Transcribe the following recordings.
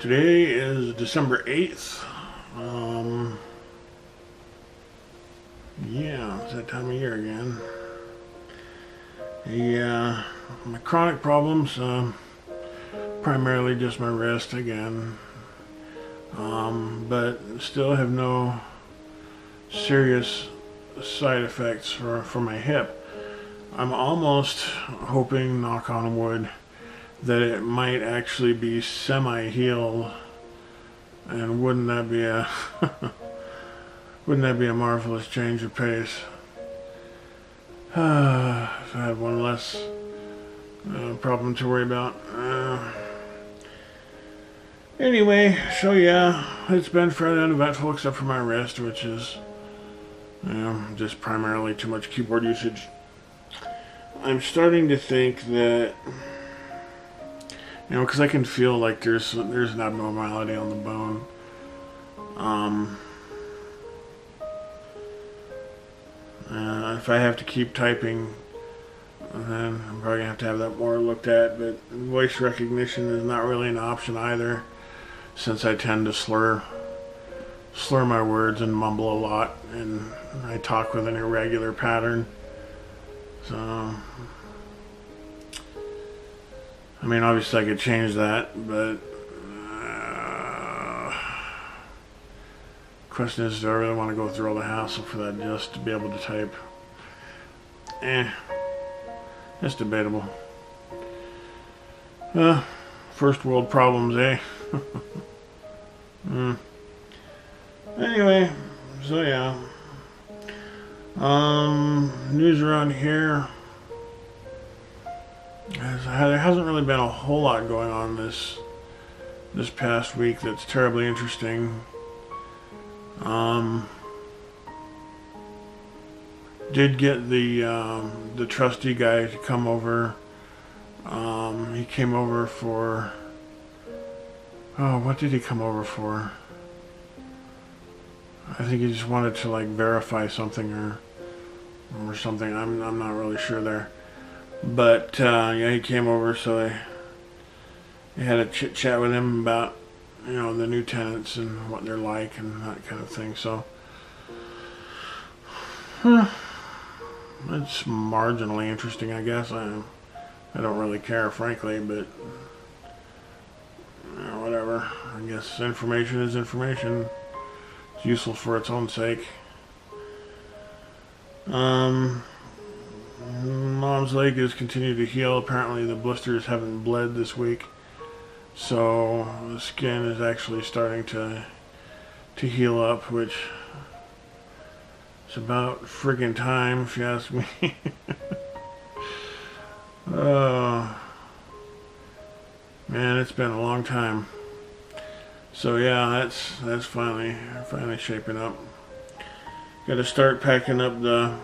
Today is December 8th. Yeah, it's that time of year again. Yeah, my chronic problems, primarily just my wrist again. But still have no serious side effects for my hip. I'm almost hoping, knock on wood, that it might actually be semi-healed, and wouldn't that be a wouldn't that be a marvelous change of pace? If I had one less problem to worry about. Anyway, so yeah, it's been fairly uneventful except for my wrist, which is just primarily too much keyboard usage. I'm starting to think that, because I can feel like there's an abnormality on the bone. If I have to keep typing, then I'm probably gonna have to have that more looked at. But voice recognition is not really an option either, since I tend to slur my words and mumble a lot, and I talk with an irregular pattern. So, I mean, obviously I could change that, but question is, do I really want to go through all the hassle for that just to be able to type? It's debatable. First world problems, eh? Anyway, so yeah. News around here. There hasn't really been a whole lot going on this past week that's terribly interesting. Did get the trustee guy to come over. He came over for, what did he come over for? I think he just wanted to verify something or something. I'm not really sure there. But yeah, he came over, so I had a chit chat with him about the new tenants and what they're like and that kind of thing. So it's marginally interesting, I guess. I don't really care, frankly, but whatever. I guess information is information. It's useful for its own sake. Mom's leg has continued to heal. Apparently the blisters haven't bled this week, so the skin is actually starting to heal up, which is about friggin' time, if you ask me. Oh man, it's been a long time. So yeah, that's finally shaping up. Got to start packing up the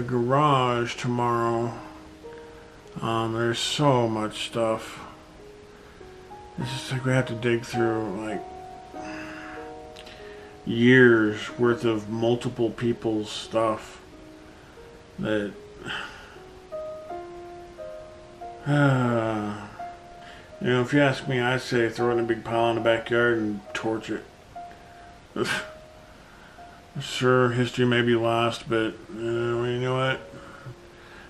garage tomorrow. There's so much stuff. It's just like we have to dig through years worth of multiple people's stuff that if you ask me, I'd say throw it in a big pile in the backyard and torch it. Sure, history may be lost, but you know what?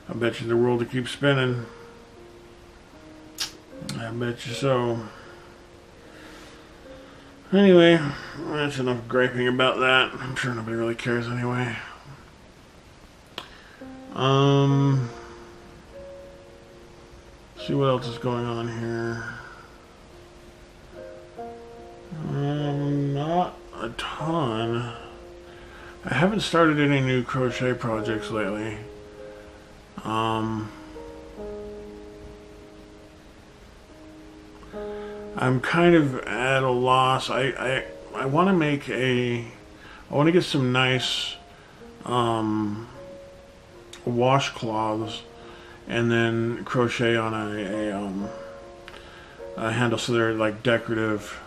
I bet you the world will keep spinning. I bet you so. Anyway, that's enough griping about that. I'm sure nobody really cares anyway. See what else is going on here. Not a ton. I haven't started any new crochet projects lately. I'm kind of at a loss. I want to make I want to get some nice washcloths and then crochet on a handle so they're like decorative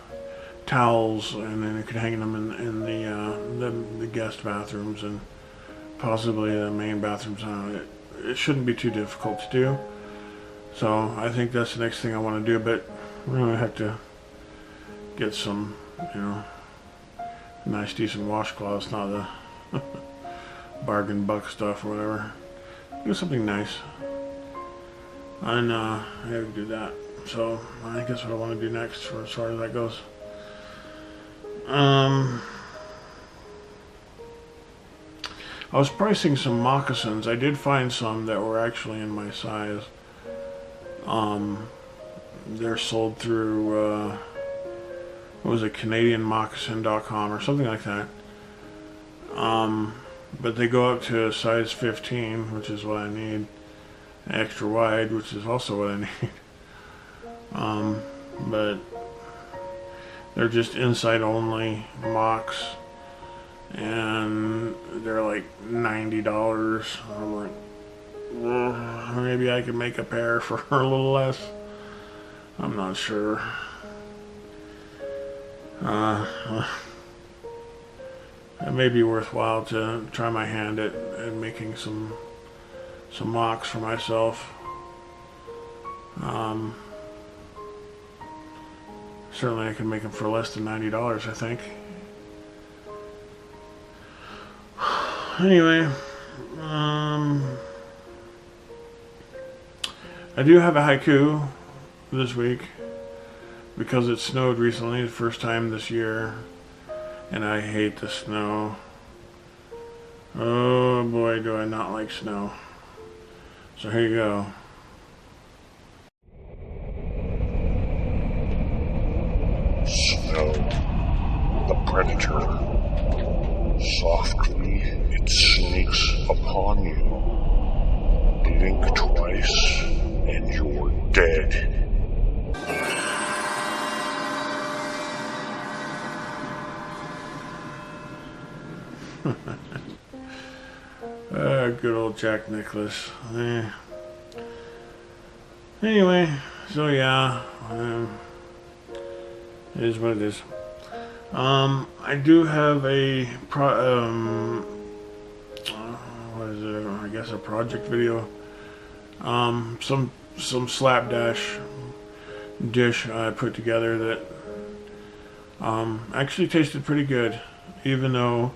towels, and then you could hang them in the guest bathrooms and possibly the main bathrooms. It shouldn't be too difficult to do. So I think that's the next thing I want to do, but we're going to have to get some, you know, nice decent washcloths, not the bargain buck stuff or whatever. Do something nice. And I have to do that. So I think that's what I want to do next for as far as that goes. I was pricing some moccasins. I did find some that were actually in my size. They're sold through, what was it, CanadianMoccasin.com or something like that. But they go up to size 15, which is what I need. Extra wide, which is also what I need. But they're just inside only mocks. And they're like $90. I'm like, well, maybe I could make a pair for a little less. I'm not sure. It may be worthwhile to try my hand at making some mocks for myself. Certainly I can make them for less than $90, I think. Anyway, I do have a haiku this week because it snowed recently, the first time this year, and I hate the snow. Oh boy, do I not like snow. So here you go. Snow, the predator. Softly it sneaks upon you. Blink twice and you're dead. Good old Jack Nicklaus. Anyway, so yeah, it is what it is. I do have a what is it? I guess a project video. Some slapdash dish I put together that actually tasted pretty good, even though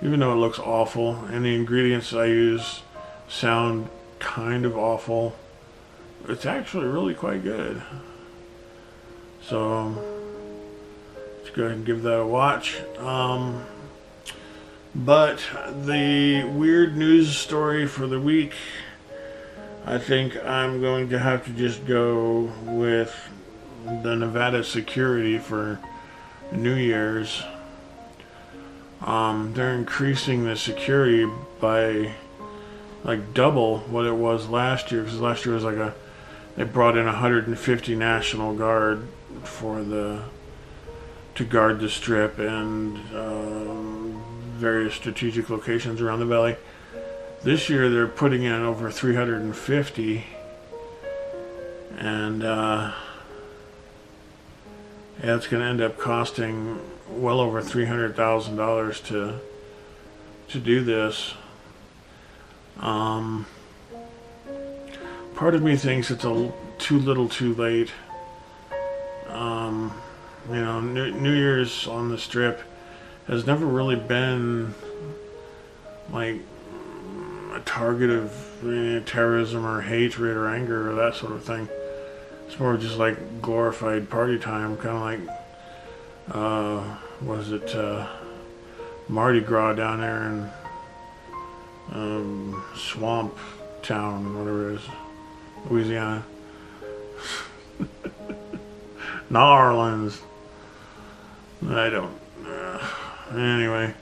it looks awful, and the ingredients I use sound kind of awful. It's actually really quite good. So let's go ahead and give that a watch. But the weird news story for the week, I think I'm going to have to just go with the Nevada security for New Year's. They're increasing the security by like double what it was last year, because last year was like they brought in 150 National Guard to guard the strip and various strategic locations around the valley. This year they're putting in over 350, and yeah, it's going to end up costing well over $300,000 to do this. Part of me thinks it's too little too late. You know, New Year's on the Strip has never really been like a target of terrorism or hatred or anger or that sort of thing. It's more just like glorified party time, kind of like Mardi Gras down there in Swamp Town, whatever it is, Louisiana. New Orleans. I don't. Anyway,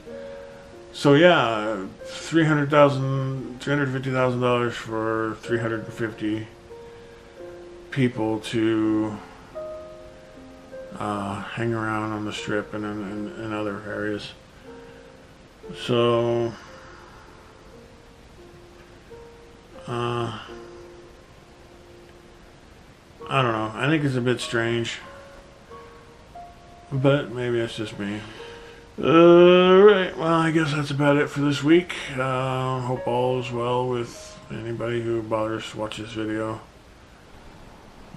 so yeah, $350,000 for 350 people to hang around on the Strip and in other areas. So I don't know. I think it's a bit strange, but maybe it's just me. Alright, well, I guess that's about it for this week. Hope all is well with anybody who bothers to watch this video.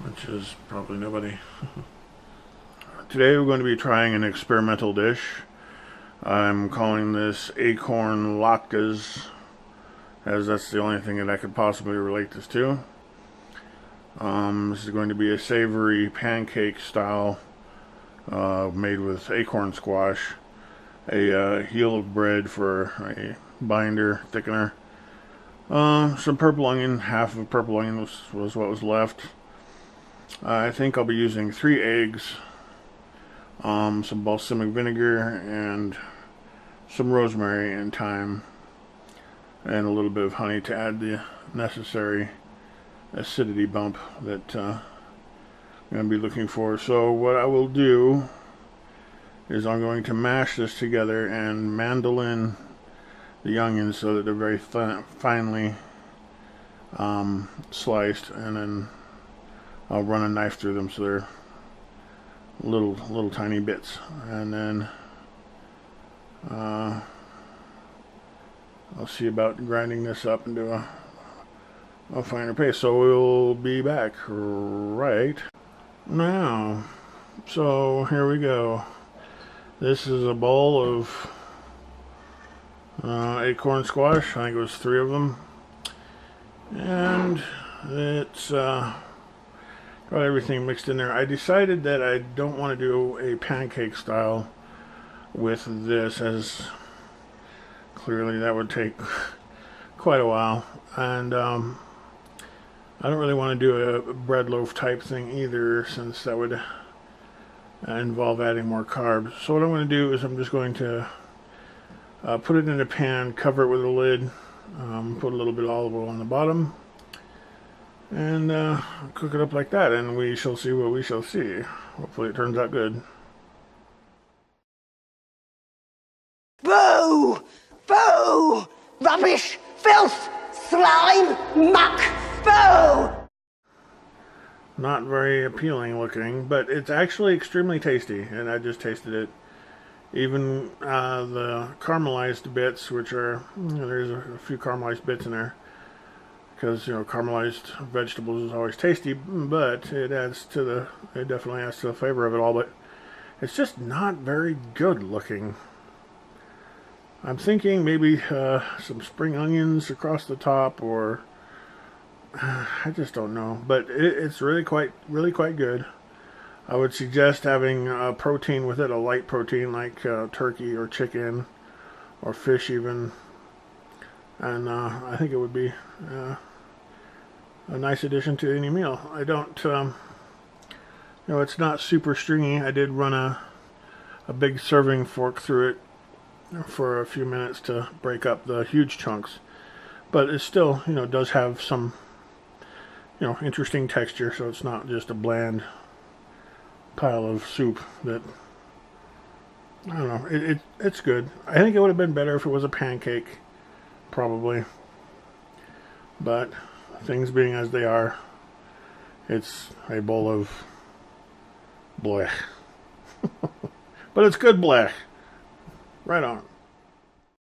which is probably nobody. Today we're going to be trying an experimental dish. I'm calling this acorn latkes, as that's the only thing that I could possibly relate this to. This is going to be a savory pancake style, made with acorn squash, a heel of bread for a binder, thickener, some purple onion. Half of a purple onion was what was left. I think I'll be using 3 eggs, some balsamic vinegar, and some rosemary and thyme, and a little bit of honey to add the necessary acidity bump that I'm going to be looking for. So what I will do is I'm going to mash this together and mandolin the onions so that they're very finely sliced, and then I'll run a knife through them so they're little tiny bits, and then I'll see about grinding this up into a finer paste. So we'll be back right now. So here we go. This is a bowl of acorn squash. I think it was 3 of them, and it's got everything mixed in there. I decided that I don't want to do a pancake style with this, as clearly that would take quite a while, and I don't really want to do a bread loaf type thing either, since that would involve adding more carbs. So what I'm going to do is I'm just going to put it in a pan, cover it with a lid, put a little bit of olive oil on the bottom, and cook it up like that, and we shall see what we shall see. Hopefully it turns out good. Boo! Boo! Rubbish! Filth! Slime! Muck! Boo! Not very appealing looking, but it's actually extremely tasty, and I just tasted it. Even the caramelized bits, which are, there's a few caramelized bits in there, because caramelized vegetables is always tasty, but it definitely adds to the flavor of it all, but it's just not very good looking. I'm thinking maybe some spring onions across the top, or I just don't know, but it's really quite good. I would suggest having a protein with it, a light protein like turkey or chicken or fish even, and I think it would be a nice addition to any meal. I don't, it's not super stringy. I did run a big serving fork through it for a few minutes to break up the huge chunks, but it still, does have some, interesting texture, so it's not just a bland pile of soup that, I don't know, it's good. I think it would have been better if it was a pancake, probably, but things being as they are, it's a bowl of blech. But it's good blech. Right on.